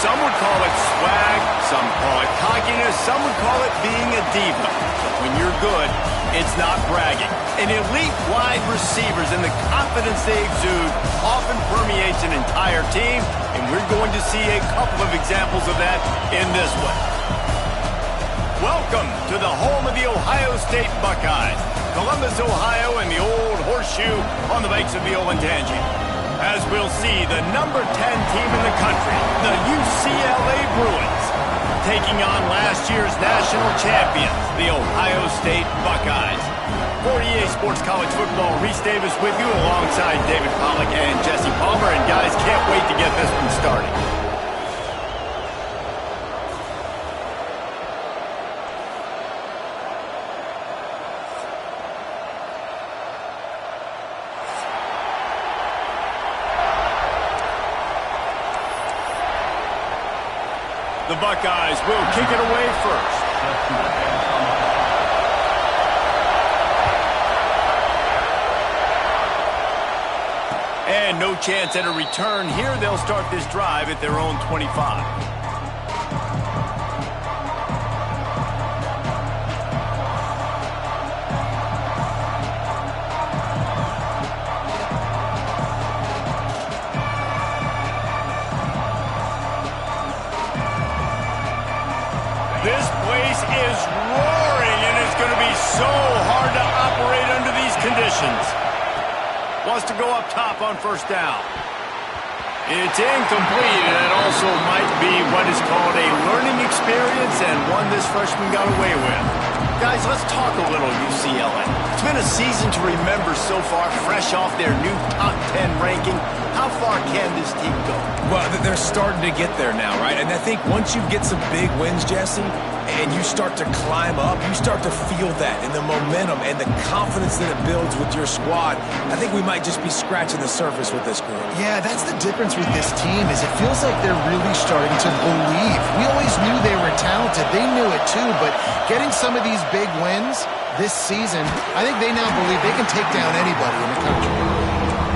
Some would call it swag, some call it cockiness, some would call it being a diva. But when you're good, it's not bragging. An elite wide receivers and the confidence they exude often permeates an entire team, and we're going to see a couple of examples of that in this one. Welcome to the home of the Ohio State Buckeyes, Columbus, Ohio, and the old horseshoe on the banks of the Olentangy. As we'll see, the number 10 team in the country, the UCLA Bruins, taking on last year's national champions, the Ohio State Buckeyes. 48 Sports College Football, Reese Davis with you alongside David Pollack and Jesse Palmer. And guys, can't wait to get this one started. The Buckeyes will kick it away first. And no chance at a return here. They'll start this drive at their own 25. This place is roaring, and it's going to be so hard to operate under these conditions. Wants to go up top on first down. It's incomplete, and it also might be what is called a learning experience, and one this freshman got away with. Guys, let's talk a little UCLA. It's been a season to remember so far, fresh off their new top 10 ranking. How far can this team go? Well, they're starting to get there now, right? And I think once you get some big wins, Jesse, and you start to climb up, you start to feel that and the momentum and the confidence that it builds with your squad. I think we might just be scratching the surface with this group. Yeah, that's the difference with this team is it feels like they're really starting to believe. We always knew they were talented. They knew it too, but getting some of these big wins this season, I think they now believe they can take down anybody in the country.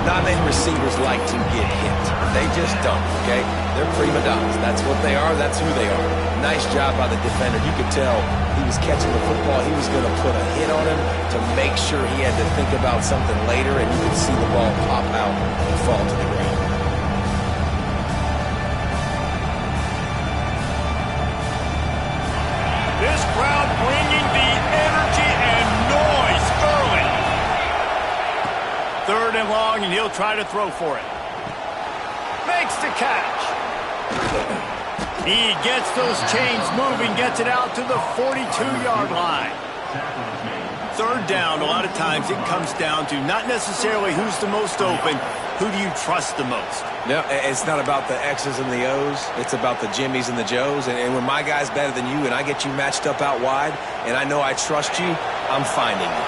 Not many receivers like to get hit. They just don't, okay? They're prima donnas. That's what they are. That's who they are. Nice job by the defender. You could tell he was catching the football. He was going to put a hit on him to make sure he had to think about something later, and you could see the ball pop out and fall to the ground. This crowd bringing the energy and noise early. Third and long, and he'll try to throw for it. Makes the catch. He gets those chains moving, gets it out to the 42-yard line. Third down, a lot of times it comes down to not necessarily who's the most open, who do you trust the most? No, it's not about the X's and the O's. It's about the Jimmies and the Joes. And when my guy's better than you and I get you matched up out wide and I know I trust you, I'm finding you.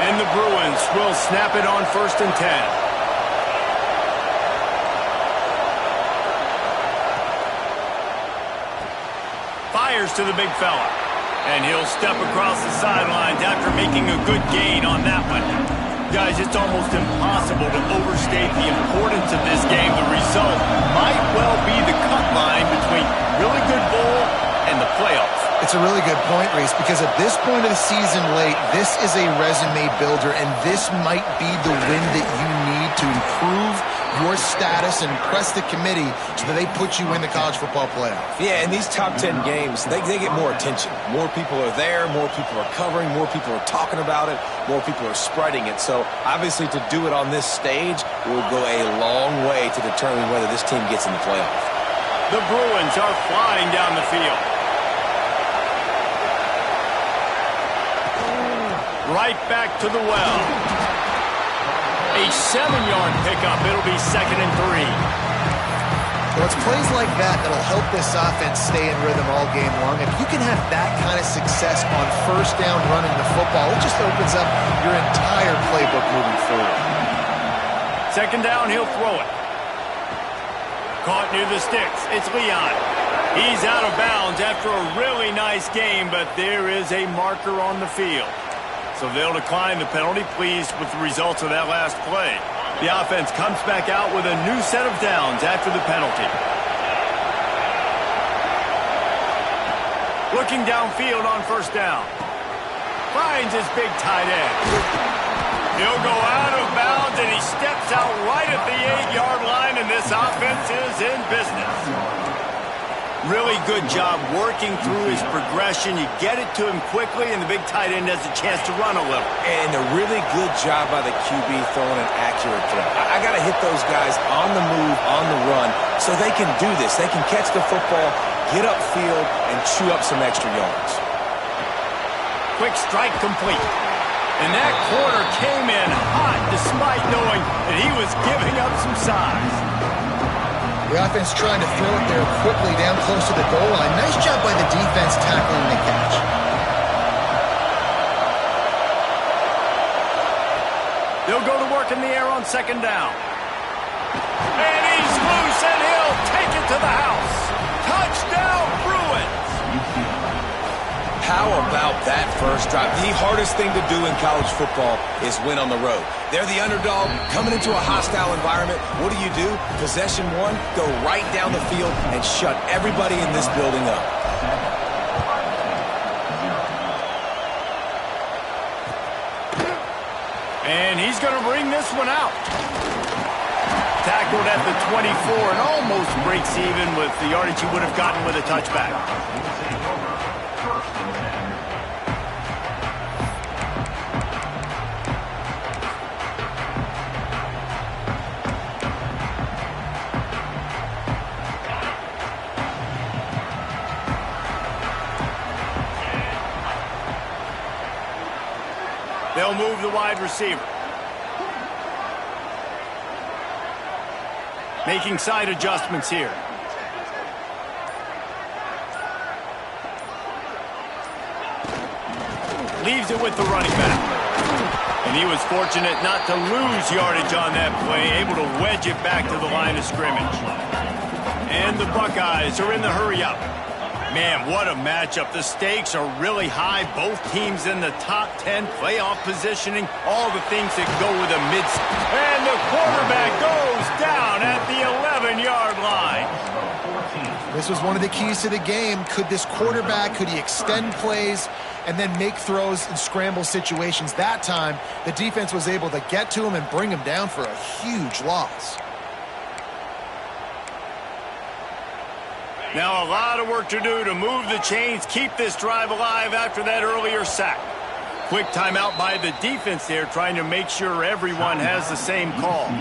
And the Bruins will snap it on 1st and 10. Fires to the big fella. And he'll step across the sidelines after making a good gain on that one. Guys, it's almost impossible to overstate the importance of this game. The result might well be the cut line between really good bowl and the playoffs. It's a really good point, Reese, because at this point of the season late, this is a resume builder, and this might be the win that you need to improve your status and impress the committee so that they put you in the college football playoff. Yeah, in these top 10 games, they get more attention. More people are there, more people are covering, more people are talking about it, more people are spreading it. So, obviously, to do it on this stage will go a long way to determine whether this team gets in the playoffs. The Bruins are flying down the field. Right back to the well. A 7-yard pickup. It'll be 2nd and 3. Well, it's plays like that that'll help this offense stay in rhythm all game long. If you can have that kind of success on first down running the football, it just opens up your entire playbook moving forward. 2nd down, he'll throw it. Caught near the sticks. It's Leon. He's out of bounds after a really nice game, but there is a marker on the field. So they'll decline the penalty, pleased with the results of that last play. The offense comes back out with a new set of downs after the penalty. Looking downfield on first down. Finds his big tight end. He'll go out of bounds, and he steps out right at the 8-yard line, and this offense is in business. Really good job working through his progression. You get it to him quickly, and the big tight end has a chance to run a little. And a really good job by the QB throwing an accurate throw. I got to hit those guys on the move, on the run, so they can do this. They can catch the football, get upfield, and chew up some extra yards. Quick strike complete. And that corner came in hot despite knowing that he was giving up some size. The offense trying to throw it there quickly down close to the goal line. Nice job by the defense tackling the catch. They'll go to work in the air on second down. And he's loose, and he'll take it to the house. Touchdown, Bruins! How about that first drive? The hardest thing to do in college football is win on the road. They're the underdog coming into a hostile environment. What do? Possession one, go right down the field and shut everybody in this building up. And he's going to bring this one out. Tackled at the 24 and almost breaks even with the yardage he would have gotten with a touchback. They'll move the wide receiver. Making side adjustments here. Leaves it with the running back. And he was fortunate not to lose yardage on that play, able to wedge it back to the line of scrimmage. And the Buckeyes are in the hurry-up. Man, what a matchup. The stakes are really high. Both teams in the top 10 playoff positioning. All the things that go with a mid. And the quarterback goes down at the 11-yard line. This was one of the keys to the game. Could this quarterback, could he extend plays and then make throws in scramble situations? That time, the defense was able to get to him and bring him down for a huge loss. Now a lot of work to do to move the chains, keep this drive alive after that earlier sack. Quick timeout by the defense there, trying to make sure everyone has the same call.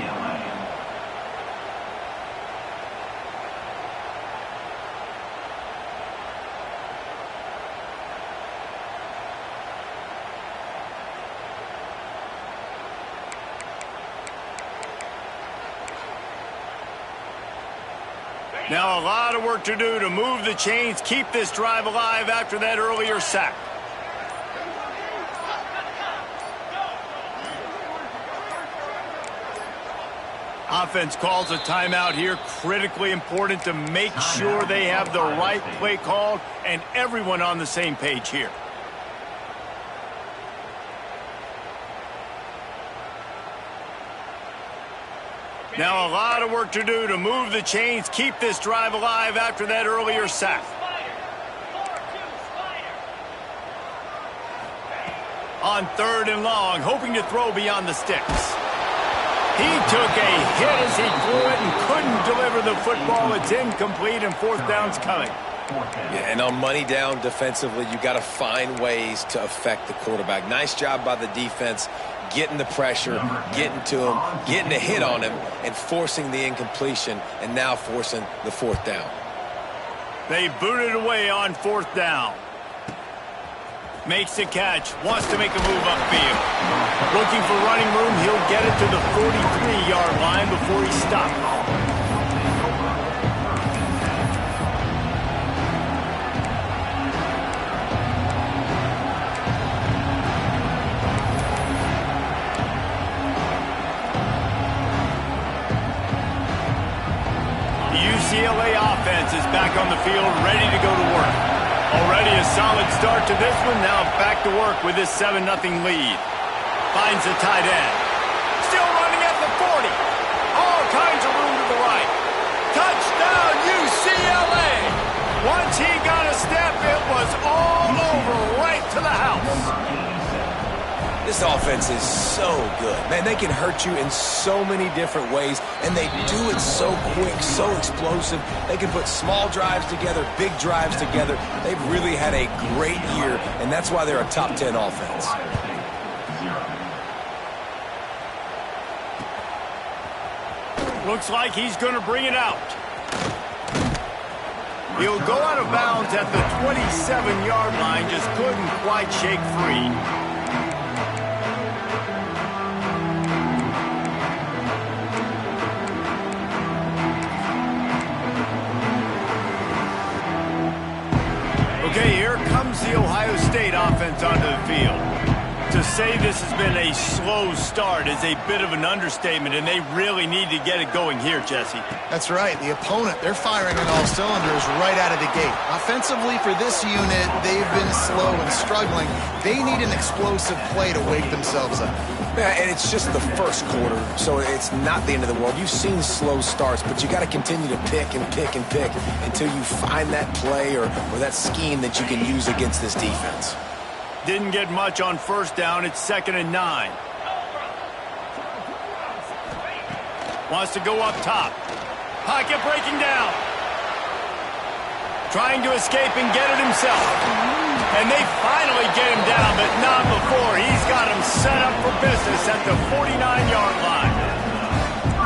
Now a lot of work to do to move the chains, keep this drive alive after that earlier sack. Offense calls a timeout here. Critically important to make sure they have the right play called and everyone on the same page here. Now a lot of work to do to move the chains, keep this drive alive after that earlier sack. On third and long, hoping to throw beyond the sticks. He took a hit as he threw it and couldn't deliver the football. It's incomplete and fourth down's coming. Yeah, and on money down defensively, you got to find ways to affect the quarterback. Nice job by the defense, getting the pressure, getting to him, getting a hit on him, and forcing the incompletion, and now forcing the fourth down. They booted away on fourth down. Makes the catch, wants to make a move upfield. Looking for running room, he'll get it to the 43-yard line before he stops. UCLA offense is back on the field, ready to go to work. Already a solid start to this one. Now back to work with this 7-0 lead. Finds the tight end. Still running at the 40. All kinds of room to the right. Touchdown, UCLA! Once he got a step, it was all over right to the house. This offense is so good. Man, they can hurt you in so many different ways, and they do it so quick, so explosive. They can put small drives together, big drives together. They've really had a great year, and that's why they're a top 10 offense. Looks like he's going to bring it out. He'll go out of bounds at the 27-yard line, just couldn't quite shake free. Okay, here comes the Ohio State offense onto the field. To say this has been a slow start is a bit of an understatement, and they really need to get it going here, Jesse. That's right. The opponent, they're firing on all cylinders right out of the gate. Offensively, for this unit, they've been slow and struggling. They need an explosive play to wake themselves up. Yeah, and it's just the first quarter, so it's not the end of the world. You've seen slow starts, but you got to continue to pick and pick and pick until you find that play or that scheme that you can use against this defense. Didn't get much on first down. It's 2nd and 9. Wants to go up top. Pocket breaking down. Trying to escape and get it himself. And they finally get him down, but not before. He's got him set up for business at the 49-yard line.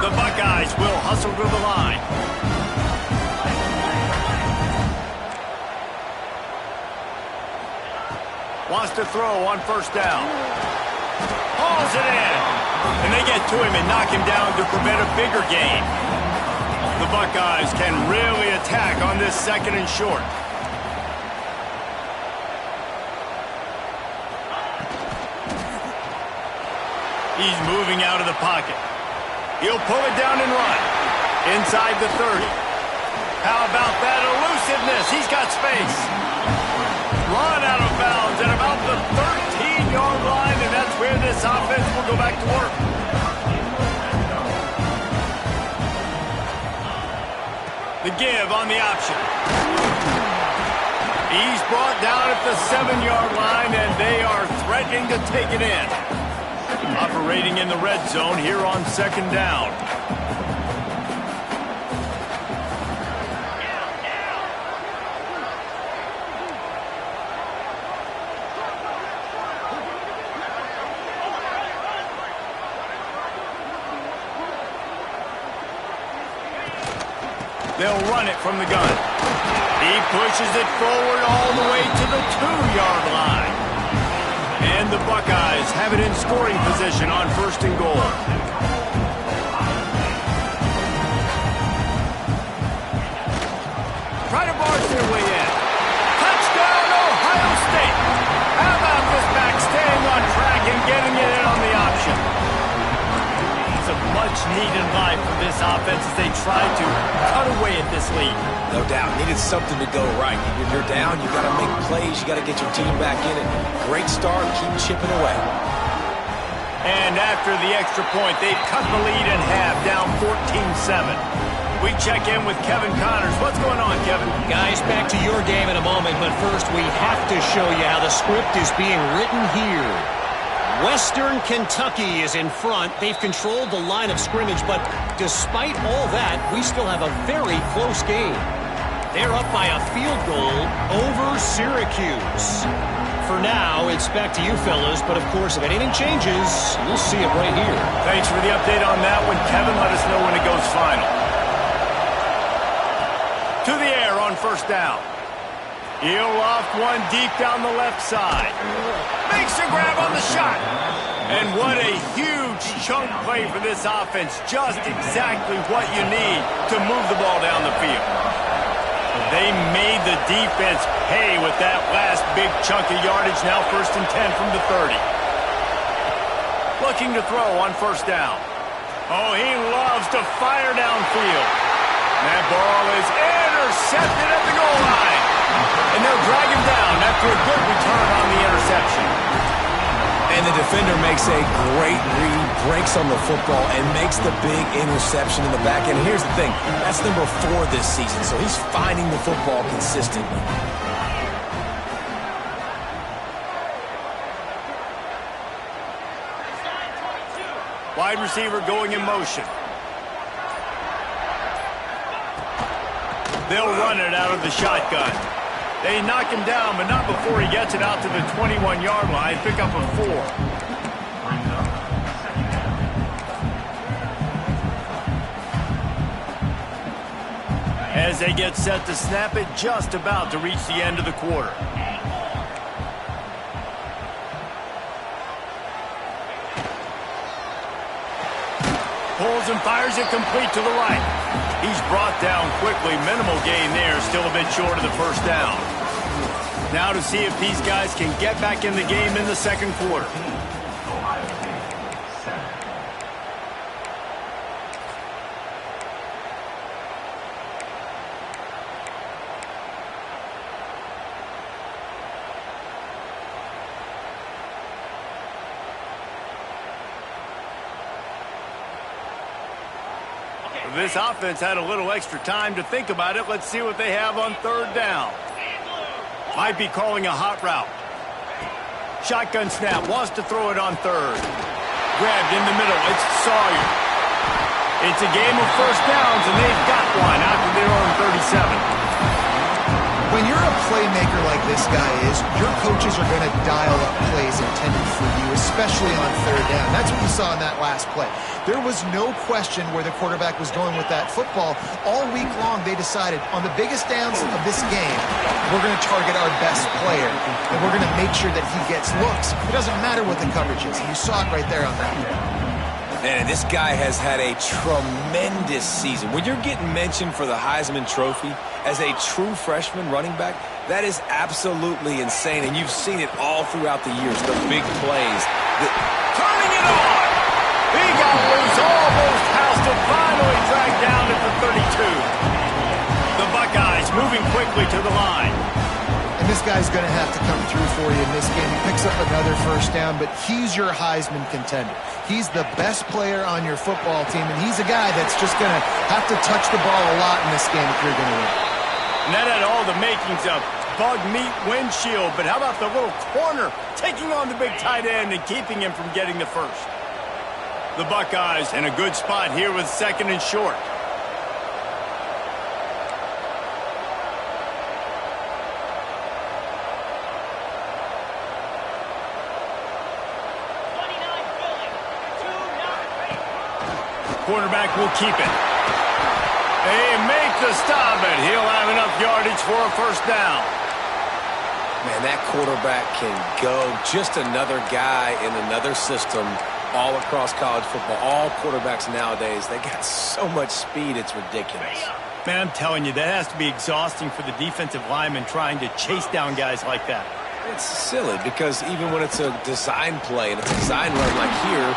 The Buckeyes will hustle to the line. Wants to throw on first down. Hauls it in. And they get to him and knock him down to prevent a bigger gain. The Buckeyes can really attack on this 2nd and short. He's moving out of the pocket. He'll pull it down and run. Inside the 30. How about that elusiveness? He's got space. Run out of bounds at about the 13-yard line, and that's where this offense will go back to work. The give on the option. He's brought down at the 7-yard line, and they are threatening to take it in. Operating in the red zone here on 2nd down. They'll run it from the gun. He pushes it forward all the way to the 2-yard line. And the Buckeyes have it in scoring position on 1st and goal. Try to barge their way in. Touchdown, Ohio State. How about this back staying on track and getting it in on the option? It's a much-needed line for this offense as they try to cut away at this lead. No doubt. Needed something to go right. When you're down, you got to make plays. You got to get your team back in it. Great start. Keep chipping away. And after the extra point, they've cut the lead in half, down 14-7. We check in with Kevin Connors. What's going on, Kevin? Guys, back to your game in a moment, but first we have to show you how the script is being written here. Western Kentucky is in front. They've controlled the line of scrimmage, but despite all that, we still have a very close game. They're up by a field goal over Syracuse. For now, it's back to you fellas, but of course, if anything changes, you'll see it right here. Thanks for the update on that one, Kevin. Let us know when it goes final. To the air on 1st down. He'll loft one deep down the left side. Makes a grab on the shot. And what a huge chunk play for this offense. Just exactly what you need to move the ball down the field. They made the defense pay with that last big chunk of yardage. Now 1st and 10 from the 30. Looking to throw on 1st down. Oh, he loves to fire downfield. That ball is intercepted at the goal line. And they'll drag him down after a good return on the interception. And the defender makes a great read, breaks on the football, and makes the big interception in the back. And here's the thing, that's number 4 this season, so he's finding the football consistently. Wide receiver going in motion. They'll run it out of the shotgun. They knock him down, but not before he gets it out to the 21-yard line. Pick up a 4. As they get set to snap it, just about to reach the end of the quarter. Pulls and fires it complete to the right. He's brought down quickly. Minimal gain there. Still a bit short of the first down. Now to see if these guys can get back in the game in the second quarter. This offense had a little extra time to think about it. Let's see what they have on third down. Might be calling a hot route. Shotgun snap. Wants to throw it on third. Grabbed in the middle. It's Sawyer. It's a game of first downs, and they've got one after their own 37. When you're a playmaker like this guy is, your coaches are going to dial up plays intended for you, especially on third down. That's what you saw in that last play. There was no question where the quarterback was going with that football. All week long, they decided, on the biggest downs of this game, we're going to target our best player, and we're going to make sure that he gets looks. It doesn't matter what the coverage is, and you saw it right there on that play. Man, this guy has had a tremendous season. When you're getting mentioned for the Heisman Trophy as a true freshman running back, that is absolutely insane, and you've seen it all throughout the years, the big plays. Turning it on! He got loose, almost housed it, finally dragged down at the 32. The Buckeyes moving quickly to the line. And this guy's going to have to come through for you in this game. He picks up another first down, but he's your Heisman contender. He's the best player on your football team, and he's a guy that's just going to have to touch the ball a lot in this game if you're going to win. And that had all the makings of bug meat windshield, but how about the little corner taking on the big tight end and keeping him from getting the first? The Buckeyes in a good spot here with second and short. Quarterback will keep it. They make the stop, and he'll have enough yardage for a first down. Man, that quarterback can go. Just another guy in another system all across college football. All quarterbacks nowadays, they got so much speed, it's ridiculous. Man, I'm telling you, that has to be exhausting for the defensive lineman trying to chase down guys like that. It's silly because even when it's a design play and it's a design run like here,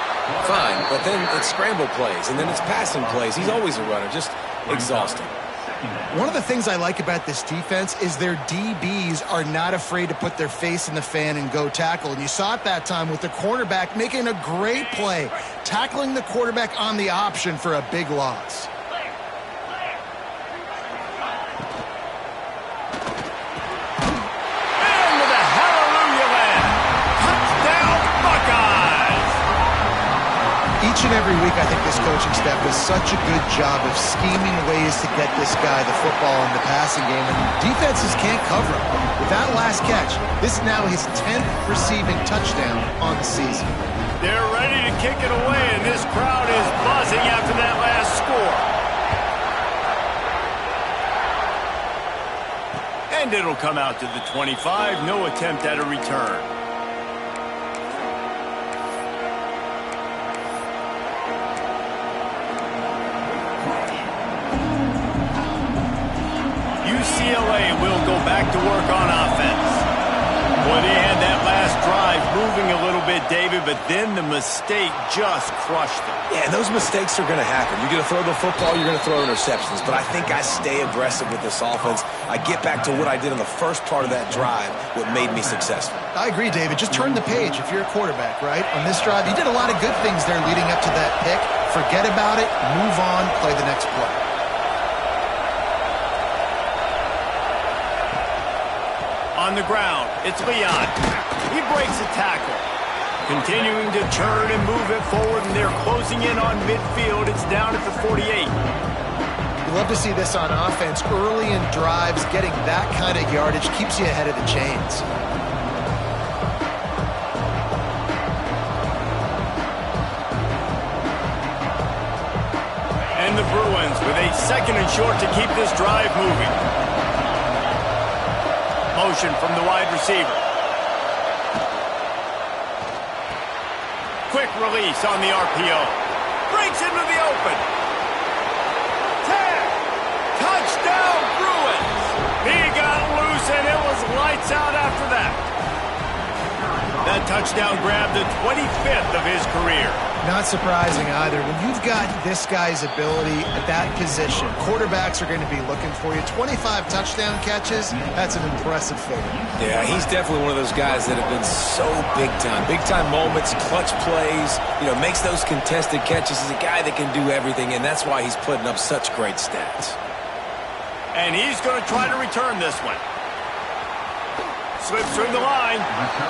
fine. But then it's scramble plays and then it's passing plays. He's always a runner. Just exhausting. One of the things I like about this defense is their DBs are not afraid to put their face in the fan and go tackle. And you saw it that time with the cornerback making a great play, tackling the quarterback on the option for a big loss. Each and every week, I think this coaching staff does such a good job of scheming ways to get this guy the football in the passing game, and defenses can't cover him. With that last catch, this is now his 10th receiving touchdown on the season. They're ready to kick it away, and this crowd is buzzing after that last score. And it'll come out to the 25. No attempt at a return. UCLA will go back to work on offense. Boy, they had that last drive moving a little bit, David, but then the mistake just crushed them. Yeah, and those mistakes are going to happen. You're going to throw the football, you're going to throw interceptions, but I think I stay aggressive with this offense. I get back to what I did in the first part of that drive, what made me successful. I agree, David. Just turn the page if you're a quarterback, right? On this drive, you did a lot of good things there leading up to that pick. Forget about it, move on, play the next play. On the ground, it's Leon. He breaks a tackle. Continuing to turn and move it forward, and they're closing in on midfield. It's down at the 48. You love to see this on offense. Early in drives, getting that kind of yardage keeps you ahead of the chains. And the Bruins with a 2nd and short to keep this drive moving. Motion from the wide receiver. Quick release on the RPO. Breaks into the open. 10. Touchdown, Bruins. He got loose, and it was lights out after that. That touchdown grabbed the 25th of his career. Not surprising either. When you've got this guy's ability at that position, quarterbacks are going to be looking for you. 25 touchdown catches, that's an impressive figure. Yeah, he's definitely one of those guys that have been so big time. Big time moments, clutch plays, makes those contested catches. He's a guy that can do everything, and that's why he's putting up such great stats. And he's going to try to return this one. Slips through the line.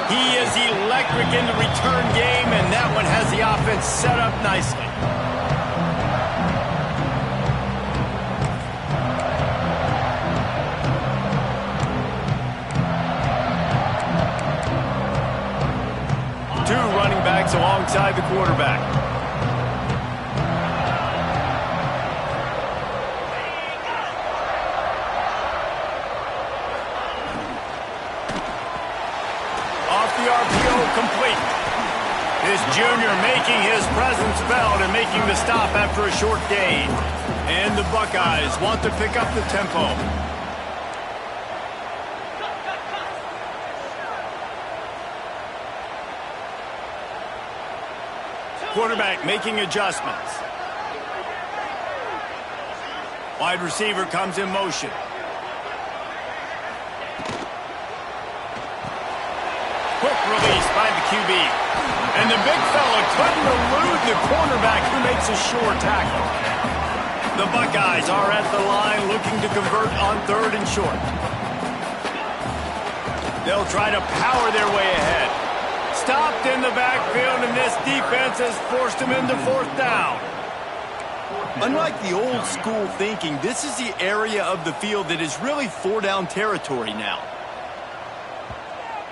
He is electric in the return game, and that one has the offense set up nicely. Two running backs alongside the quarterback. Complete. This junior making his presence felt and making the stop after a short gain. And the Buckeyes want to pick up the tempo. Quarterback making adjustments. Wide receiver comes in motion. Quick release by the QB. And the big fella couldn't elude the cornerback who makes a sure tackle. The Buckeyes are at the line looking to convert on 3rd and short. They'll try to power their way ahead. Stopped in the backfield, and this defense has forced them into 4th down. Unlike the old school thinking, this is the area of the field that is really 4-down territory now.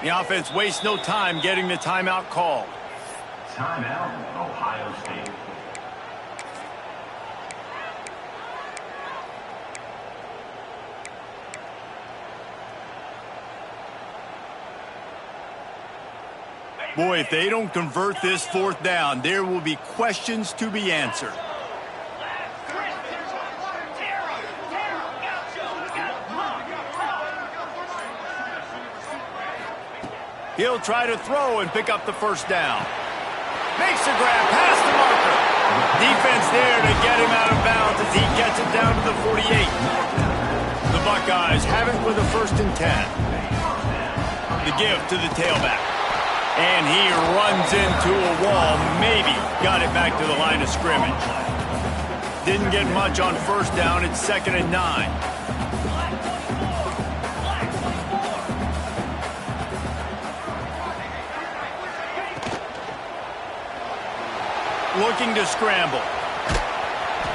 The offense wastes no time getting the timeout called. Timeout, Ohio State. Boy, if they don't convert this 4th down, there will be questions to be answered. He'll try to throw and pick up the 1st down. Makes the grab past the marker. Defense there to get him out of bounds as he gets it down to the 48. The Buckeyes have it with a 1st and 10. The give to the tailback. And he runs into a wall. Maybe got it back to the line of scrimmage. Didn't get much on 1st down. It's 2nd and 9. Looking to scramble.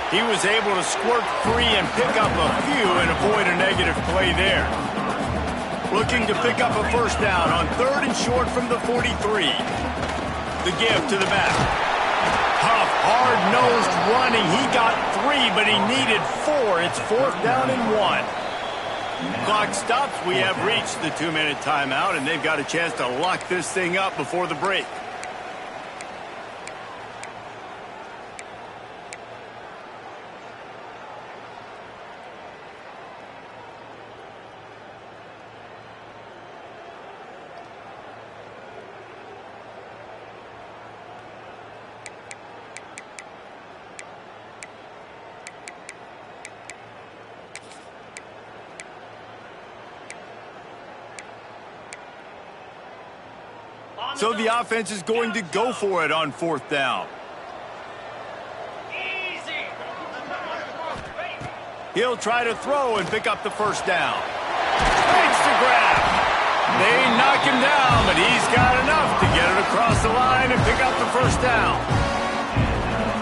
He was able to squirt free and pick up a few and avoid a negative play there. Looking to pick up a 1st down on 3rd and short from the 43. The give to the back. Tough, hard-nosed running. He got 3, but he needed 4. It's 4th down and 1. Clock stops. We have reached the 2-minute timeout, and they've got a chance to lock this thing up before the break. So the offense is going to go for it on 4th down. He'll try to throw and pick up the 1st down. Makes the grab. They knock him down, but he's got enough to get it across the line and pick up the first down.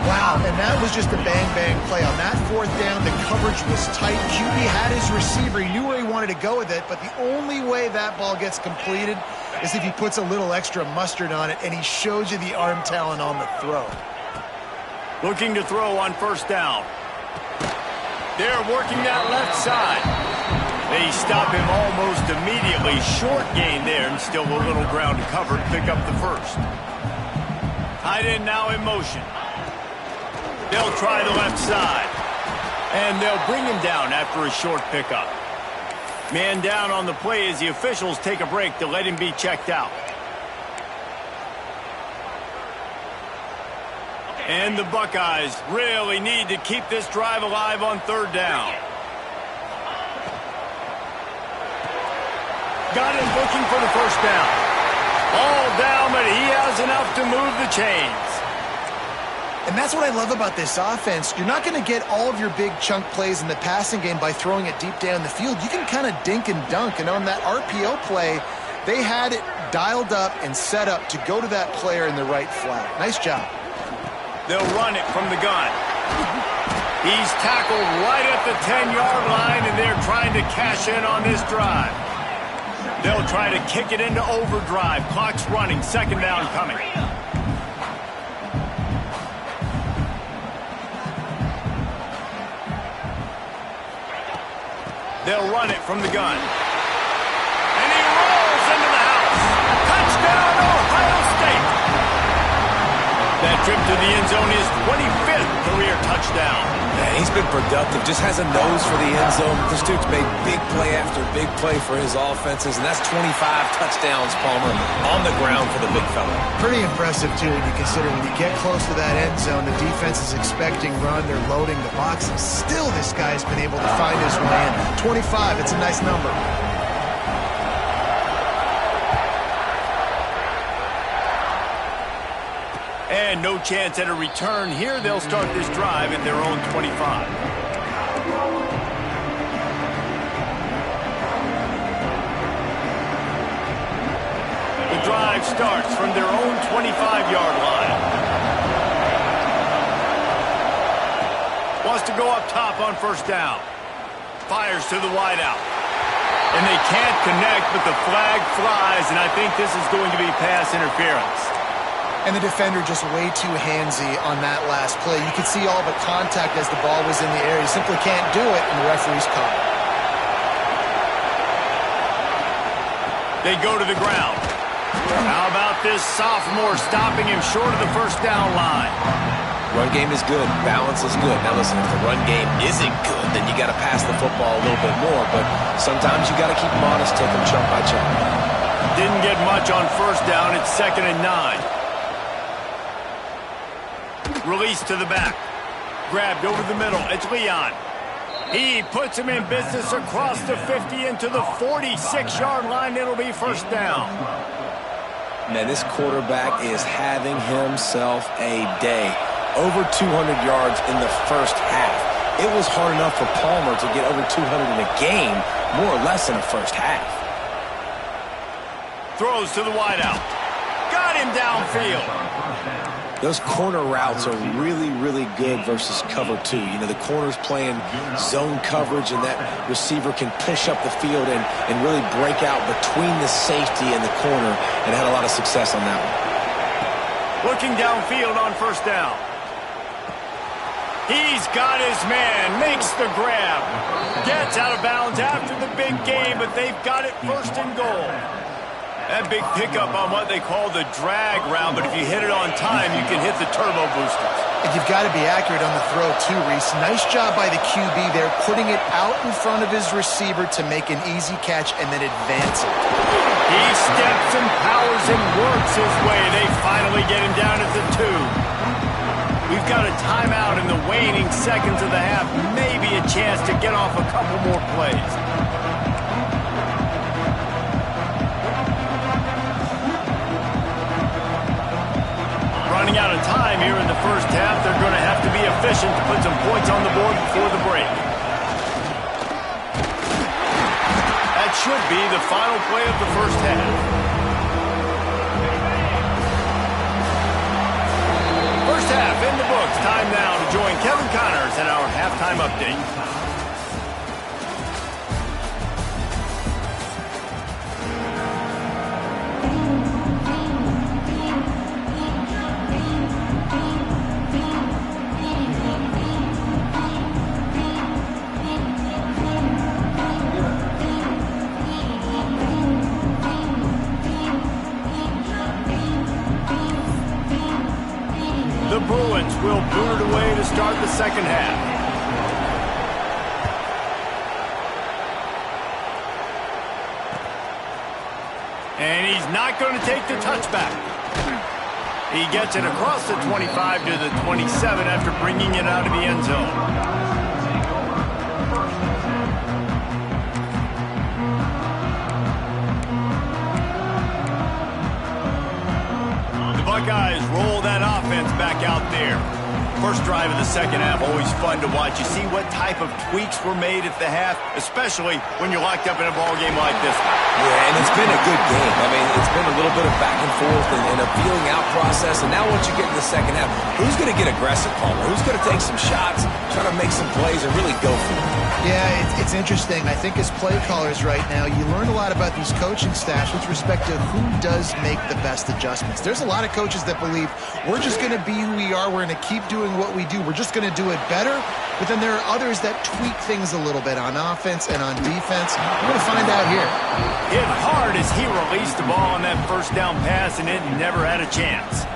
Wow, and that was just a bang-bang play. On that fourth down, the coverage was tight. QB had his receiver. He knew where he wanted to go with it, but the only way that ball gets completed is if he puts a little extra mustard on it, and he shows you the arm talent on the throw. Looking to throw on first down. They're working that left side. They stop him almost immediately. Short gain there, and still a little ground to cover to pick up the first. Tight end now in motion. They'll try the left side. And they'll bring him down after a short pickup. Man down on the play as the officials take a break to let him be checked out. And the Buckeyes really need to keep this drive alive on third down. Got him looking for the first down. All down, but he has enough to move the chains. And that's what I love about this offense. You're not going to get all of your big chunk plays in the passing game by throwing it deep down the field. You can kind of dink and dunk. And on that RPO play, they had it dialed up and set up to go to that player in the right flat. Nice job. They'll run it from the gun. He's tackled right at the 10-yard line, and they're trying to cash in on this drive. They'll try to kick it into overdrive. Clock's running. Second down coming. They'll run it from the gun. And he rolls into the house. Touchdown, Ohio State. That trip to the end zone is 25th career touchdown. Man, he's been productive. Just has a nose for the end zone. This dude's made big play after big play for his offenses, and that's 25 touchdowns, Palmer, on the ground for the big fella. Pretty impressive, too, when you consider when you get close to that end zone, the defense is expecting run. They're loading the boxes. Still, this guy's been able to find his way in. 25, it's a nice number. And no chance at a return here. They'll start this drive at their own 25. The drive starts from their own 25-yard line. Wants to go up top on first down. Fires to the wideout. And they can't connect, but the flag flies, and I think this is going to be pass interference. And the defender just way too handsy on that last play. You could see all the contact as the ball was in the air. He simply can't do it, and the referee's caught. They go to the ground. How about this sophomore stopping him short of the first down line? Run game is good. Balance is good. Now listen, if the run game isn't good, then you got to pass the football a little bit more. But sometimes you got to keep them honest, take them chunk by chunk. Didn't get much on first down. It's 2nd and 9. Release to the back. Grabbed over the middle. It's Leon. He puts him in business across the 50 into the 46-yard line. It'll be first down. Man, this quarterback is having himself a day. Over 200 yards in the first half. It was hard enough for Palmer to get over 200 in a game, more or less in the first half. Throws to the wideout. Got him downfield. Those corner routes are really, really good versus cover 2. You know, the corner's playing zone coverage, and that receiver can push up the field and really break out between the safety and the corner, and had a lot of success on that one. Looking downfield on first down. He's got his man, makes the grab. Gets out of bounds after the big game, but they've got it first and goal. That big pickup on what they call the drag route, but if you hit it on time, you can hit the turbo boosters. And you've got to be accurate on the throw, too, Reese. Nice job by the QB there, putting it out in front of his receiver to make an easy catch and then advance it. He steps and powers and works his way. They finally get him down at the 2. We've got a timeout in the waning seconds of the half. Maybe a chance to get off a couple more plays. Running out of time here in the first half. They're going to have to be efficient to put some points on the board before the break. That should be the final play of the first half. First half in the books. Time now to join Kevin Connors in our halftime update. The Bruins will boot it away to start the second half. And he's not going to take the touchback. He gets it across the 25 to the 27 after bringing it out of the end zone. Buckeyes roll that offense back out there. First drive of the second half, always fun to watch. You see what type of tweaks were made at the half, especially when you're locked up in a ball game like this one. Yeah, and it's been a good game. I mean, it's been a little bit of back and forth and a feeling out process. And now once you get in the second half, who's going to get aggressive, Palmer? Who's going to take some shots, try to make some plays, and really go for it? Yeah, it's interesting. I think as play callers right now, you learn a lot about these coaching staffs with respect to who does make the best adjustments. There's a lot of coaches that believe we're just going to be who we are. We're going to keep doing what we do. We're just going to do it better. But then there are others that tweak things a little bit on offense and on defense. We're going to find out here. Hit hard as he released the ball on that first down pass, and it never had a chance.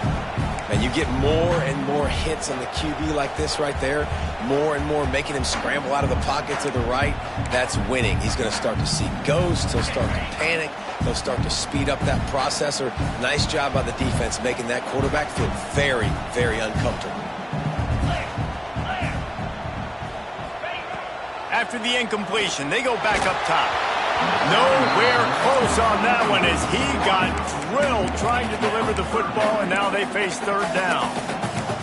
And you get more and more hits on the QB like this right there, more and more making him scramble out of the pocket to the right. That's winning. He's going to start to see ghosts. He'll start to panic. He'll start to speed up that processor. Nice job by the defense making that quarterback feel very, very uncomfortable. After the incompletion, they go back up top. Nowhere close on that one as he got drilled trying to deliver the football, and now they face third down.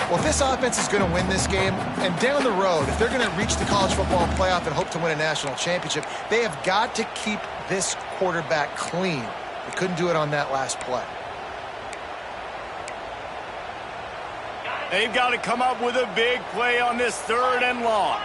Well, if this offense is going to win this game, and down the road, if they're going to reach the college football playoff and hope to win a national championship, they have got to keep this quarterback clean. They couldn't do it on that last play. They've got to come up with a big play on this third and long.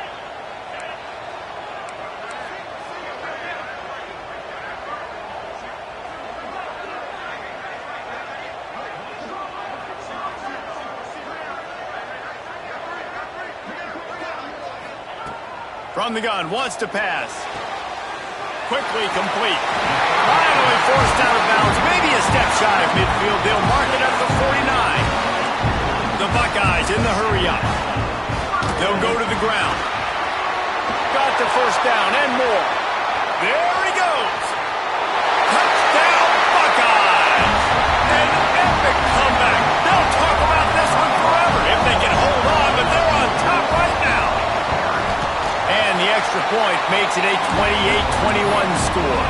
From the gun, wants to pass. Quickly complete. Finally forced out of bounds. Maybe a step shy of midfield. They'll mark it at the 49. The Buckeyes in the hurry up. They'll go to the ground. Got the first down and more. There he goes. Touchdown Buckeyes. An epic comeback. They'll talk about this one forever if they can hold on, but they're on top right now. And the extra point makes it a 28-21 score.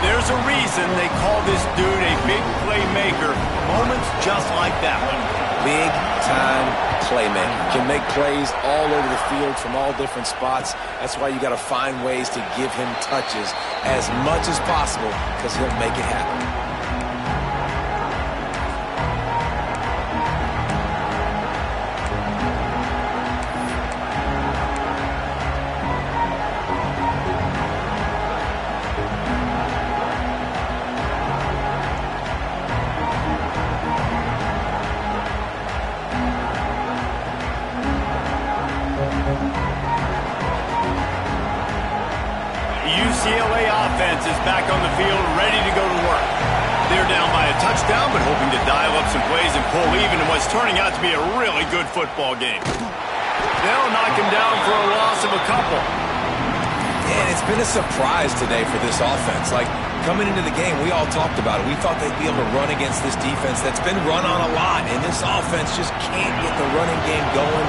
There's a reason they call this dude a big playmaker. Moments just like that one. Big-time playmaker. Can make plays all over the field from all different spots. That's why you got to find ways to give him touches as much as possible because he'll make it happen. UCLA offense is back on the field, ready to go to work. They're down by a touchdown, but hoping to dial up some plays and pull even in what's turning out to be a really good football game. They'll knock him down for a loss of a couple. And it's been a surprise today for this offense. Like, coming into the game, we all talked about it. We thought they'd be able to run against this defense that's been run on a lot, and this offense just can't get the running game going.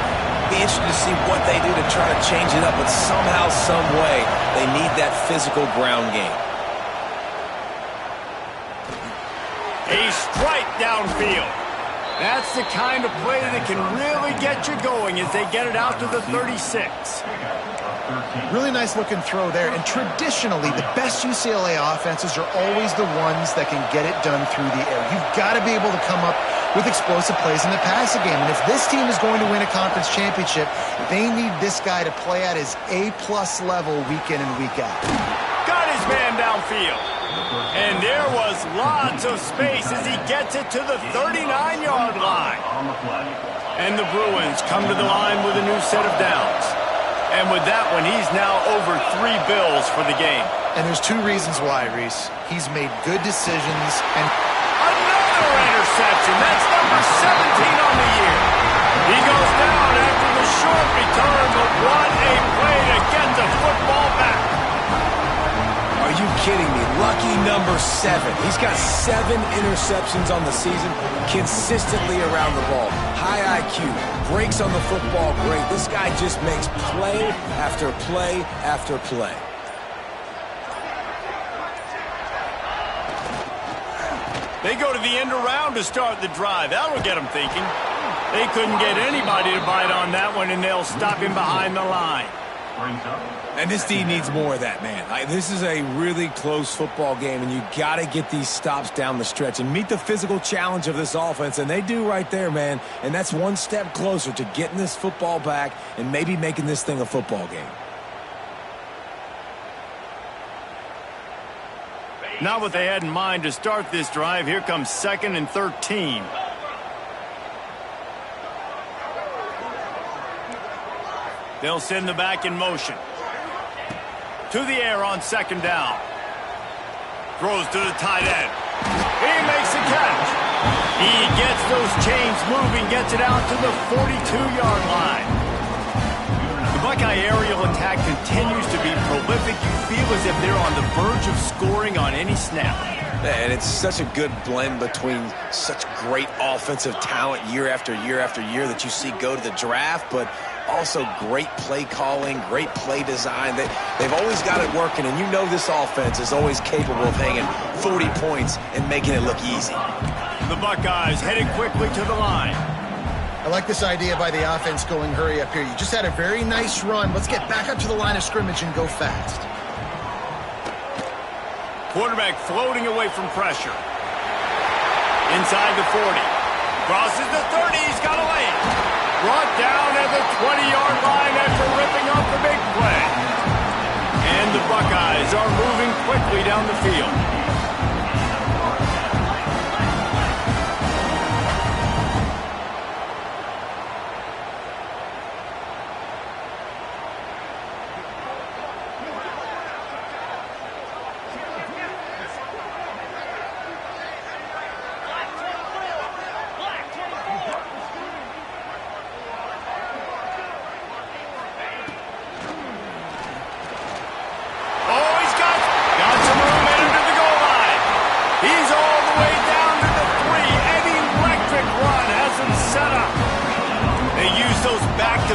Be interested to see what they do to try to change it up, but somehow, some way, they need that physical ground game. A strike downfield. That's the kind of play that can really get you going as they get it out to the 36. Really nice looking throw there. And traditionally, the best UCLA offenses are always the ones that can get it done through the air. You've got to be able to come up with explosive plays in the passing game. And if this team is going to win a conference championship, they need this guy to play at his A-plus level week in and week out. Got his man downfield. And there was lots of space as he gets it to the 39-yard line. And the Bruins come to the line with a new set of downs. And with that one, he's now over 3 bills for the game. And there's 2 reasons why, Reese. He's made good decisions and... Another interception. That's number 17 on the year. He goes down after the short return, but what a play to get the football back. Are you kidding me? Lucky number 7. He's got 7 interceptions on the season, consistently around the ball. High IQ, breaks on the football great. This guy just makes play after play after play. They go to the end around to start the drive. That'll get them thinking. They couldn't get anybody to bite on that one, and they'll stop him behind the line. And this D needs more of that, man. This is a really close football game, and you got to get these stops down the stretch and meet the physical challenge of this offense, and they do right there, man. And that's one step closer to getting this football back and maybe making this thing a football game. Not what they had in mind to start this drive. Here comes 2nd and 13. They'll send the back in motion. To the air on 2nd down. Throws to the tight end. He makes the catch. He gets those chains moving, gets it out to the 42-yard line. The Buckeye aerial attack continues to be prolific. You feel as if they're on the verge of scoring on any snap. And it's such a good blend between such great offensive talent year after year after year that you see go to the draft, but also great play calling, great play design. They've always got it working, and you know this offense is always capable of hanging 40 points and making it look easy. The Buckeyes headed quickly to the line. I like this idea by the offense going hurry up here. You just had a very nice run. Let's get back up to the line of scrimmage and go fast. Quarterback floating away from pressure. Inside the 40. Crosses the 30. He's got a lane. Brought down at the 20-yard line after ripping off the big play. And the Buckeyes are moving quickly down the field.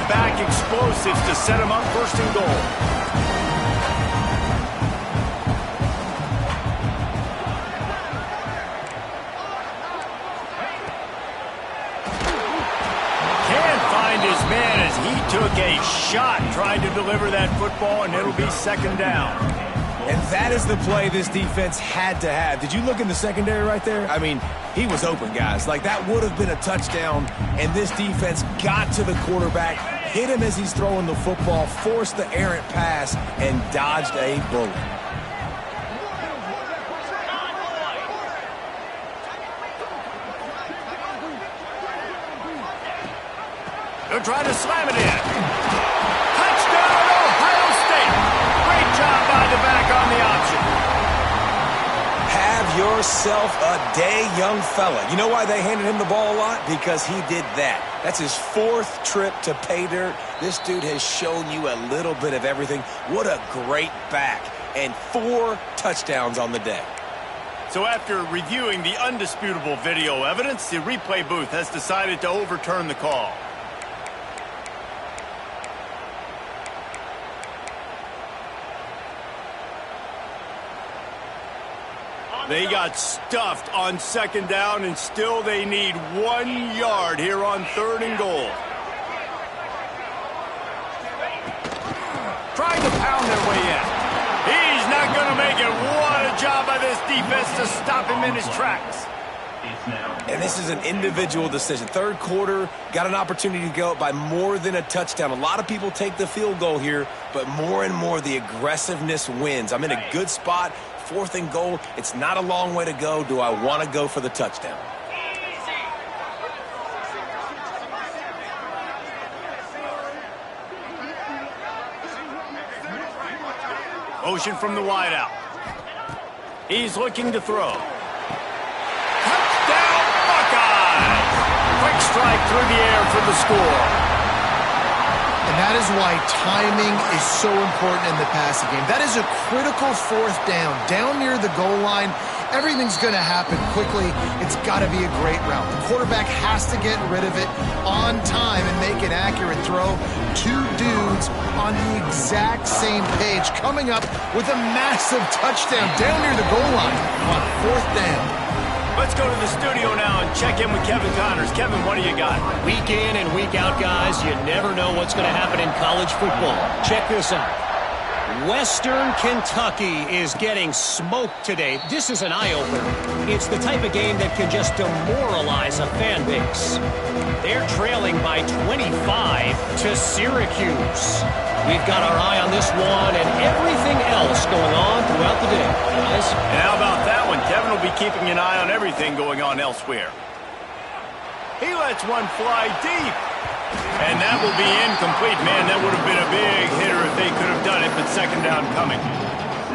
Back explosives to set him up 1st and goal. Can't find his man as he took a shot trying to deliver that football, and it'll be 2nd down. And that is the play this defense had to have. Did you look in the secondary right there? I mean, he was open, guys. Like, that would have been a touchdown, and this defense got to the quarterback, hit him as he's throwing the football, forced the errant pass, and dodged a bullet. They're trying to slam it in. Touchdown, Ohio State. Great job by the back on the option. Have yourself a day, young fella. You know why they handed him the ball a lot? Because he did that. That's his 4th trip to pay dirt. This dude has shown you a little bit of everything. What a great back. And 4 touchdowns on the day. So after reviewing the undisputable video evidence, the replay booth has decided to overturn the call. They got stuffed on 2nd down, and still they need 1 yard here on 3rd and goal. Tries to pound their way in. He's not going to make it. What a job by this defense to stop him in his tracks. And this is an individual decision. Third quarter, got an opportunity to go up by more than a touchdown. A lot of people take the field goal here, but more and more the aggressiveness wins. I'm in a good spot. 4th and goal. It's not a long way to go. Do I want to go for the touchdown? Motion from the wideout. He's looking to throw. Touchdown, Buckeyes! Quick strike through the air for the score. And that is why timing is so important in the passing game. That is a critical 4th down. Down near the goal line, everything's going to happen quickly. It's got to be a great route. The quarterback has to get rid of it on time and make an accurate throw. 2 dudes on the exact same page, coming up with a massive touchdown down near the goal line on 4th down. Let's go to the studio now and check in with Kevin Connors. Kevin, what do you got? Week in and week out, guys, you never know what's going to happen in college football. Check this out. Western Kentucky is getting smoked today. This is an eye-opener. It's the type of game that can just demoralize a fan base. They're trailing by 25 to Syracuse. We've got our eye on this one and everything else going on throughout the day, guys. And how about that one? Kevin will be keeping an eye on everything going on elsewhere. He lets one fly deep. And that will be incomplete. Man, that would have been a big hitter if they could have done it, but 2nd down coming.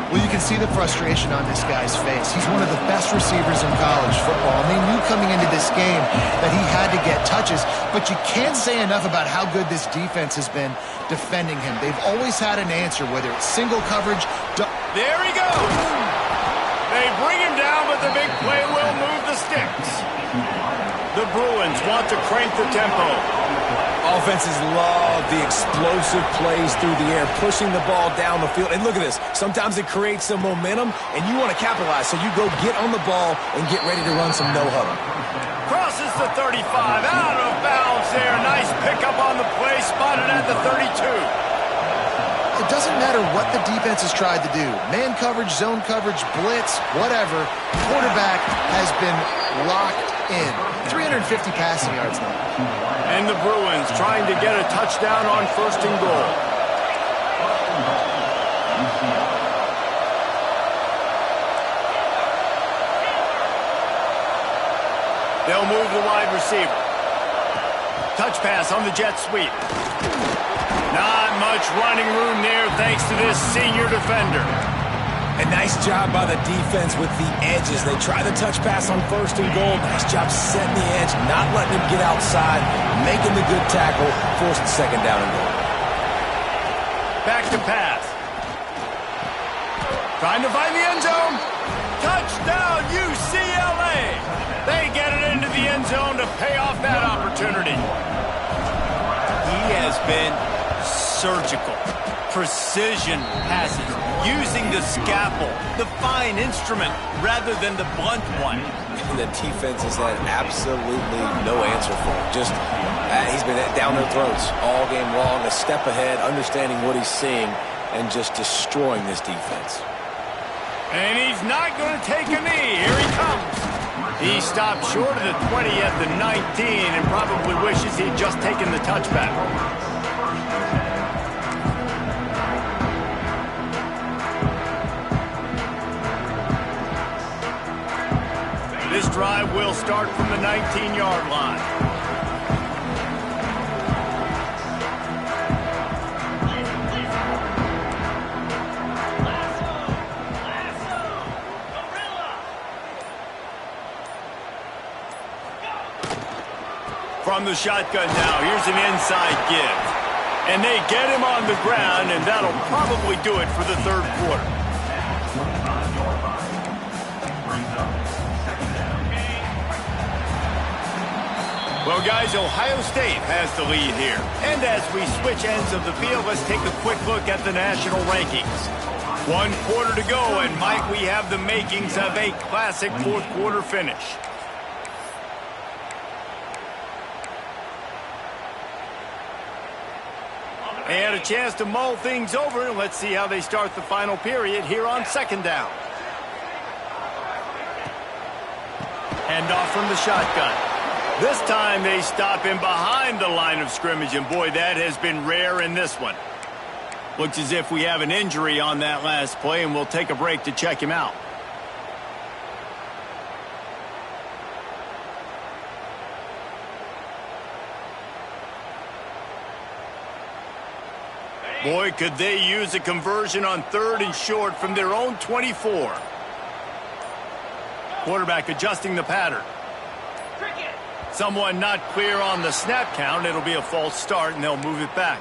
Well, you can see the frustration on this guy's face. He's one of the best receivers in college football, and they knew coming into this game that he had to get touches, but you can't say enough about how good this defense has been defending him. They've always had an answer, whether it's single coverage. There he goes. They bring him down, but the big play will move the sticks. The Bruins want to crank the tempo. Offenses love the explosive plays through the air, pushing the ball down the field. And look at this. Sometimes it creates some momentum, and you want to capitalize. So you go get on the ball and get ready to run some no-huddle. Crosses the 35, out of bounds there. Nice pickup on the play, spotted at the 32. It doesn't matter what the defense has tried to do. Man coverage, zone coverage, blitz, whatever. Quarterback has been locked in. 350 passing yards now. And the Bruins trying to get a touchdown on 1st and goal. They'll move the wide receiver. Touch pass on the jet sweep. Not much running room there thanks to this senior defender. A nice job by the defense with the edges. They try the touch pass on 1st and goal. Nice job setting the edge, not letting him get outside, making the good tackle, forced the 2nd down and goal. Back to pass. Trying to find the end zone. Touchdown, UCLA. They get it into the end zone to pay off that opportunity. He has been surgical. Precision passes, using the scalpel, the fine instrument, rather than the blunt one. The defense has had absolutely no answer for him. Just, he's been down their throats all game long, a step ahead, understanding what he's seeing, and just destroying this defense. And he's not going to take a knee. Here he comes. He stopped short of the 20 at the 19 and probably wishes he'd just taken the touchback. This drive will start from the 19-yard line. From the shotgun now, here's an inside give. And they get him on the ground, and that'll probably do it for the 3rd quarter. Well, guys, Ohio State has the lead here. And as we switch ends of the field, let's take a quick look at the national rankings. 1 quarter to go, and might we have the makings of a classic 4th quarter finish. They had a chance to mull things over, and let's see how they start the final period here on second down. Hand off from the shotgun. This time they stop him behind the line of scrimmage, and boy, that has been rare in this one. Looks as if we have an injury on that last play, and we'll take a break to check him out. Boy, could they use a conversion on 3rd and short from their own 24. Quarterback adjusting the pattern. Someone not clear on the snap count. It'll be a false start, and they'll move it back.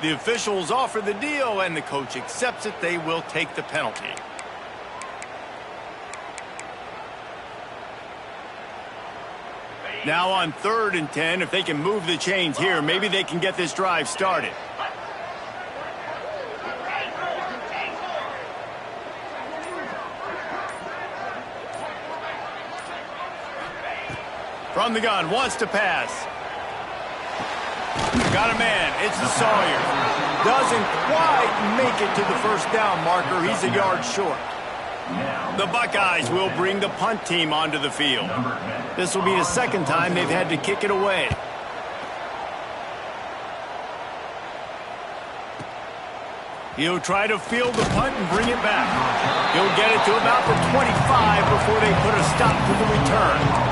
The officials offer the deal, and the coach accepts it. They will take the penalty. Now on 3rd and 10, if they can move the chains here, maybe they can get this drive started. From the gun, wants to pass. Got a man, it's the Sawyer. Doesn't quite make it to the first down marker. He's a yard short. The Buckeyes will bring the punt team onto the field. This will be the second time they've had to kick it away. He'll try to field the punt and bring it back. He'll get it to about the 25 before they put a stop to the return.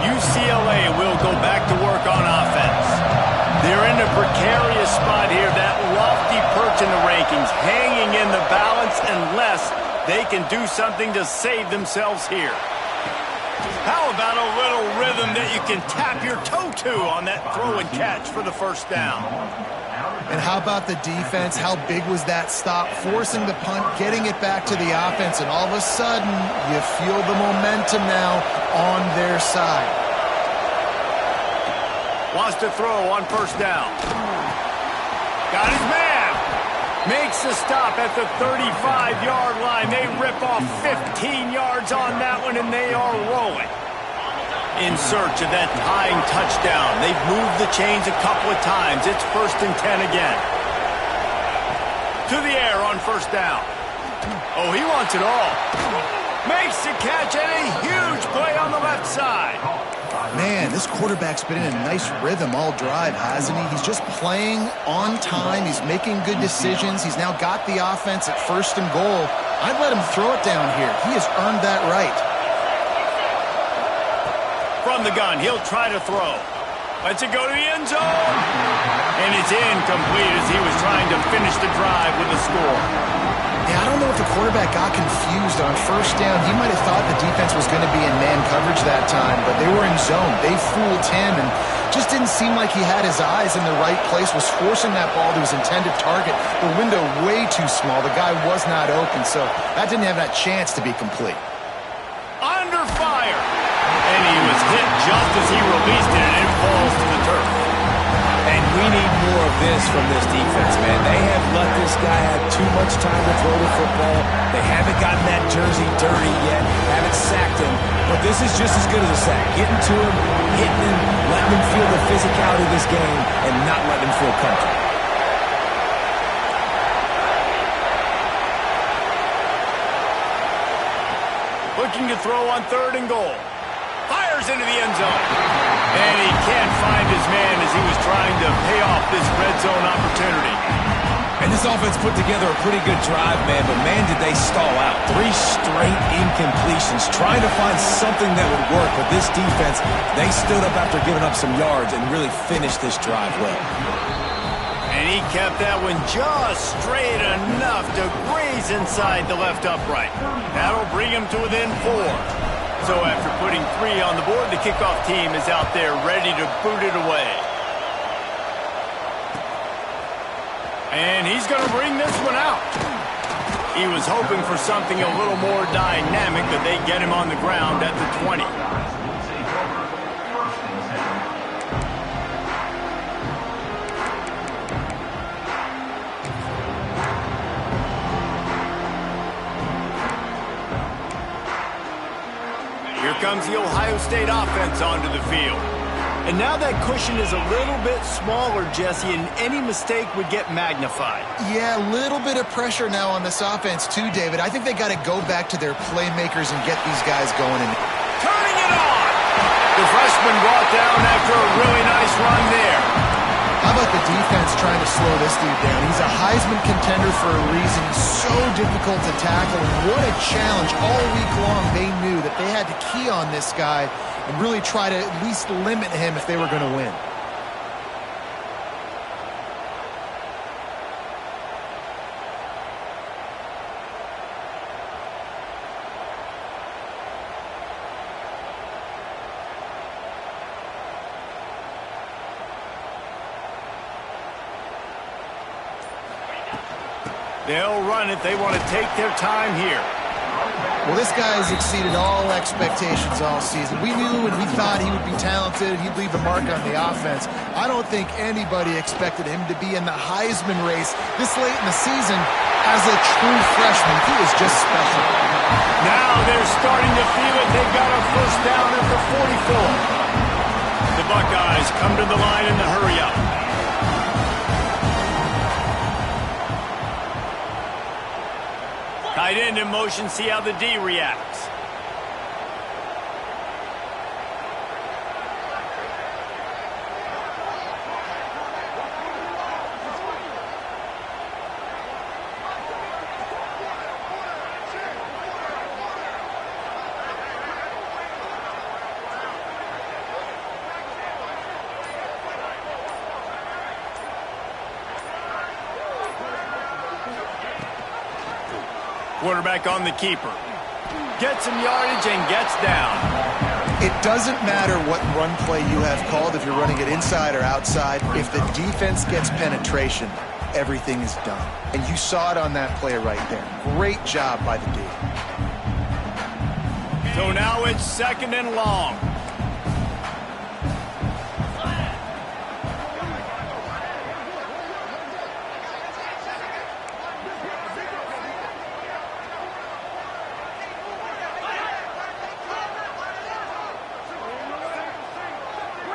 UCLA will go back to work on offense. They're in a precarious spot here, that lofty perch in the rankings, hanging in the balance unless they can do something to save themselves here. How about a little rhythm that you can tap your toe to on that throw and catch for the first down? And how about the defense? How big was that stop? Forcing the punt, getting it back to the offense, and all of a sudden, you feel the momentum now on their side. Wants to throw on first down. Got his man. Makes the stop at the 35-yard line. They rip off 15 yards on that one, and they are rolling. In search of that tying touchdown. They've moved the chains a couple of times. It's 1st and 10 again. To the air on first down. Oh, he wants it all. Makes the catch and a huge play on the left side. Man, this quarterback's been in a nice rhythm all drive, hasn't he? He's just playing on time. He's making good decisions. He's now got the offense at 1st and goal. I'd let him throw it down here. He has earned that right. From the gun, he'll try to throw. Lets it go to the end zone. And it's incomplete as he was trying to finish the drive with a score. Yeah, I don't know if the quarterback got confused on first down. He might have thought the defense was going to be in man coverage that time, but they were in zone. They fooled him and just didn't seem like he had his eyes in the right place, was forcing that ball to his intended target. The window way too small. The guy was not open, so that didn't have that chance to be complete. Under fire. And he was hit just as he released it, and it falls to the turf. And we need more of this from this defense, man. They have let this guy have too much time to throw the football. They haven't gotten that jersey dirty yet, haven't sacked him. But this is just as good as a sack. Getting to him, hitting him, letting him feel the physicality of this game, and not letting him feel comfortable. Looking to throw on 3rd and goal. Fires into the end zone. And he can't find his man as he was trying to pay off this red zone opportunity. And this offense put together a pretty good drive, man, but man, did they stall out. 3 straight incompletions, trying to find something that would work. But this defense, they stood up after giving up some yards and really finished this drive well. And he kept that one just straight enough to graze inside the left upright. That'll bring him to within 4. So after putting 3 on the board, the kickoff team is out there ready to boot it away. And he's going to bring this one out. He was hoping for something a little more dynamic, but they get him on the ground at the 20. comes the Ohio State offense onto the field. And now that cushion is a little bit smaller, Jesse, and any mistake would get magnified. Yeah, a little bit of pressure now on this offense too, David. I think they got to go back to their playmakers and get these guys going. Turning it on! The freshman brought down after a really nice run there. How about the defense trying to slow this dude down? He's a Heisman contender for a reason. He's so difficult to tackle, and what a challenge. All week long, they knew that they had to key on this guy and really try to at least limit him if they were going to win. They'll run it. They want to take their time here. Well, this guy has exceeded all expectations all season. We knew and we thought he would be talented. He'd leave a mark on the offense. I don't think anybody expected him to be in the Heisman race this late in the season as a true freshman. He is just special. Now they're starting to feel it. They've got a first down at the 44. The Buckeyes come to the line in the hurry-up. Tight end in motion, see how the D reacts. Quarterback on the keeper. Gets some yardage and gets down. It doesn't matter what run play you have called, if you're running it inside or outside. If the defense gets penetration, everything is done. And you saw it on that play right there. Great job by the D. So now it's second and long.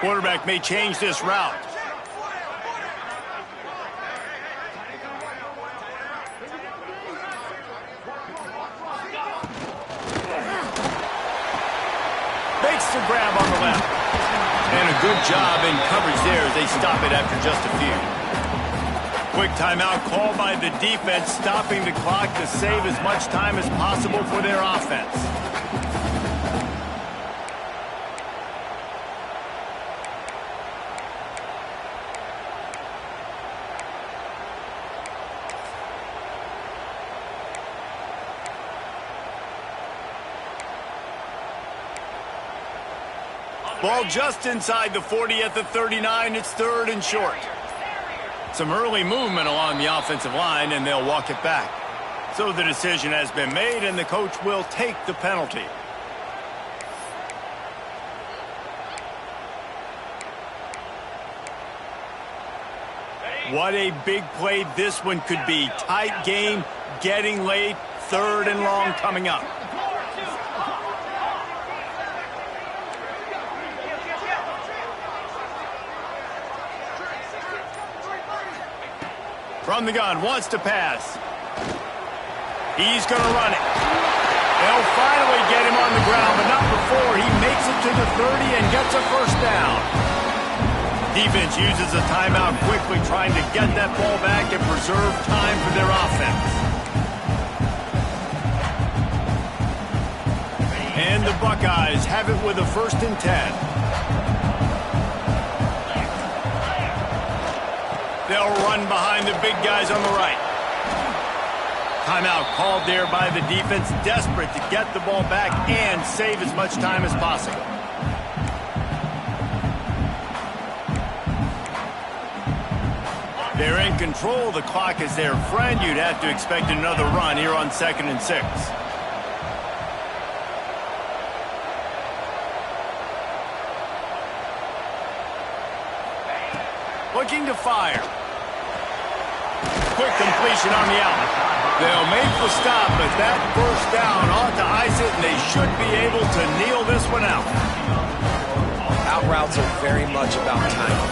Quarterback may change this route. Makes the grab on the left. And a good job in coverage there as they stop it after just a few. Quick timeout called by the defense, stopping the clock to save as much time as possible for their offense. Ball just inside the 40 at the 39. It's third and short. Some early movement along the offensive line, and they'll walk it back. So the decision has been made, and the coach will take the penalty. What a big play this one could be. Tight game, getting late, third and long coming up. From the gun, wants to pass. He's going to run it. They'll finally get him on the ground, but not before he makes it to the 30 and gets a first down. Defense uses a timeout quickly, trying to get that ball back and preserve time for their offense. And the Buckeyes have it with a 1st and 10. They'll run behind the big guys on the right. Timeout called there by the defense, desperate to get the ball back and save as much time as possible. They're in control. The clock is their friend. You'd have to expect another run here on 2nd and 6. Looking to fire. Quick completion on the out. They'll make the stop, but that first down ought to ice it, and they should be able to kneel this one out. Out routes are very much about timing.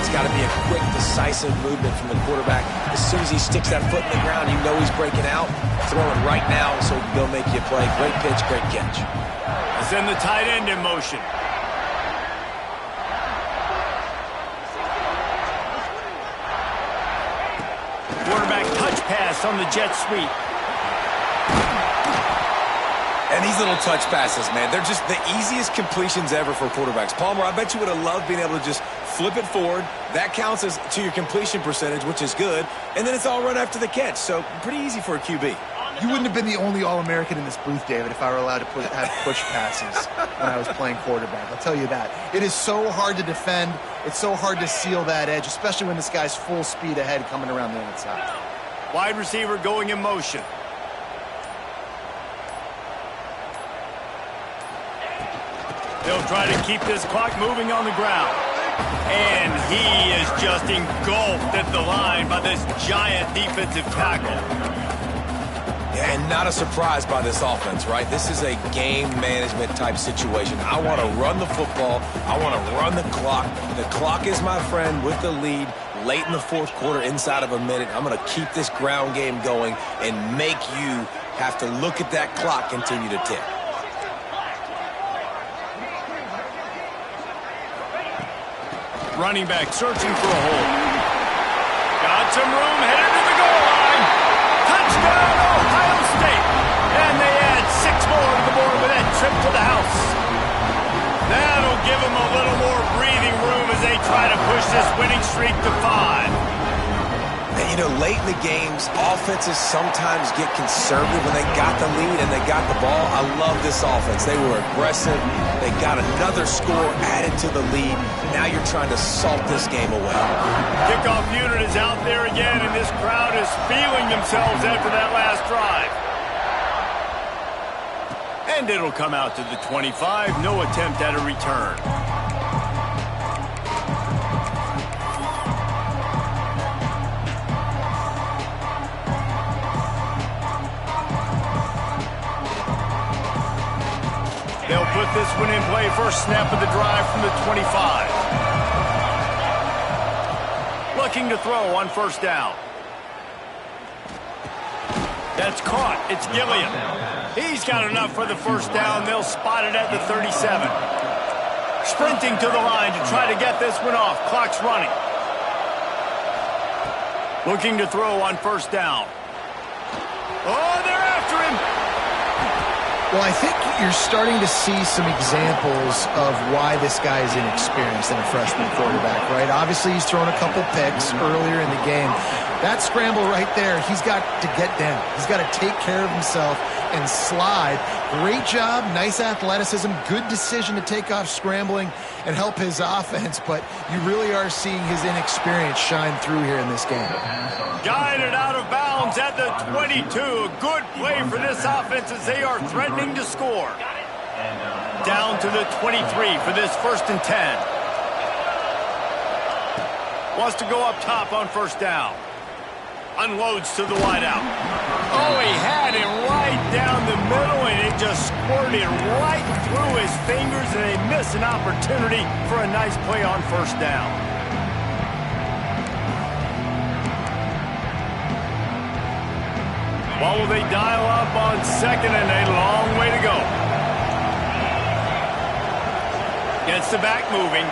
It's got to be a quick, decisive movement from the quarterback. As soon as he sticks that foot in the ground, you know he's breaking out. Throw it right now so he can go make you a play. Great pitch, great catch. Send the tight end in motion. Quarterback touch pass on the jet sweep. And these little touch passes, man, they're just the easiest completions ever for quarterbacks. Palmer, I bet you would have loved being able to just flip it forward. That counts as to your completion percentage, which is good. And then it's all run after the catch. So pretty easy for a QB. You wouldn't have been the only All-American in this booth, David, if I were allowed to have push passes when I was playing quarterback. I'll tell you that. It is so hard to defend. It's so hard to seal that edge, especially when this guy's full speed ahead coming around the outside. Wide receiver going in motion. They'll try to keep this clock moving on the ground. And he is just engulfed at the line by this giant defensive tackle. And not a surprise by this offense, right? This is a game management type situation. I want to run the football. I want to run the clock. The clock is my friend with the lead late in the fourth quarter, inside of a minute. I'm going to keep this ground game going and make you have to look at that clock continue to tick. Running back searching for a hole. Got some room, headed to the goal line. Touchdown, Ohio State. And they add 6 more to the board with that trip to the house. That'll give them a little more breathing room as they try to push this winning streak to 5. And, you know, late in the games, offenses sometimes get conservative when they got the lead and they got the ball. I love this offense. They were aggressive. They got another score added to the lead. Now you're trying to salt this game away. Kickoff unit is out there again, and this crowd is feeling themselves after that last drive. And it'll come out to the 25. No attempt at a return. They'll put this one in play. First snap of the drive from the 25. Looking to throw on first down. That's caught. It's Gilliam. He's got enough for the first down. They'll spot it at the 37. Sprinting to the line to try to get this one off. Clock's running. Looking to throw on first down. Oh, they're after him. Well, I think you're starting to see some examples of why this guy is inexperienced in a freshman quarterback, right? Obviously, he's thrown a couple picks earlier in the game. That scramble right there, he's got to get down. He's got to take care of himself and slide. Great job, nice athleticism, good decision to take off scrambling and help his offense, but you really are seeing his inexperience shine through here in this game. Guided out of bounds at the 22. A good play for this offense as they are threatening to score. Down to the 23 for this 1st and 10. Wants to go up top on first down. Unloads to the wideout. Oh, he had it right down the middle, and it just squirted right through his fingers, and they miss an opportunity for a nice play on first down. What will they dial up on second, and a long way to go. Gets the back moving.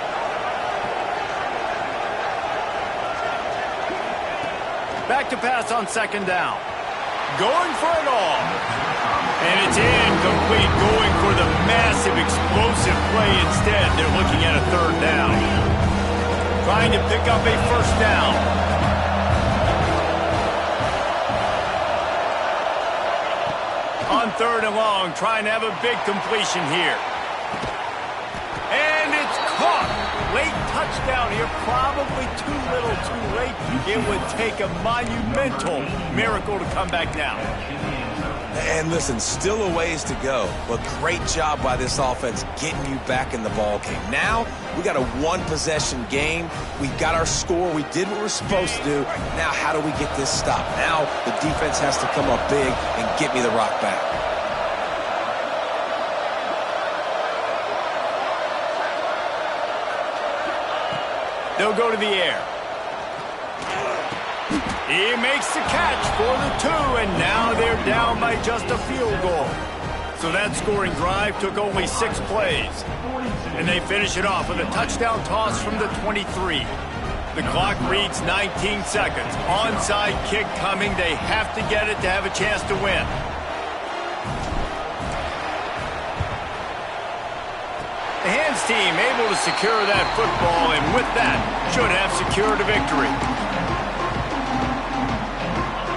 Back to pass on second down. Going for it all. And it's incomplete. Going for the massive, explosive play instead. They're looking at a third down. Trying to pick up a first down. On third and long, trying to have a big completion here. And it's caught. Late touchdown here, probably too little too late. It would take a monumental miracle to come back now. And listen, still a ways to go, but great job by this offense getting you back in the ball game. Now, we got a one-possession game. We got our score. We did what we're supposed to do. Now, how do we get this stopped? Now, the defense has to come up big and get me the rock back. They'll go to the air. He makes the catch for the 2, and now they're down by just a field goal. So that scoring drive took only 6 plays. And they finish it off with a touchdown toss from the 23. The clock reads 19 seconds. Onside kick coming. They have to get it to have a chance to win. The hands team able to secure that football, and with that, should have secured a victory.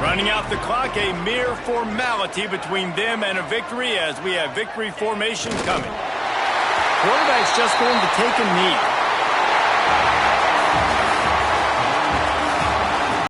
Running out the clock, a mere formality between them and a victory as we have victory formation coming. Quarterback's just going to take a knee.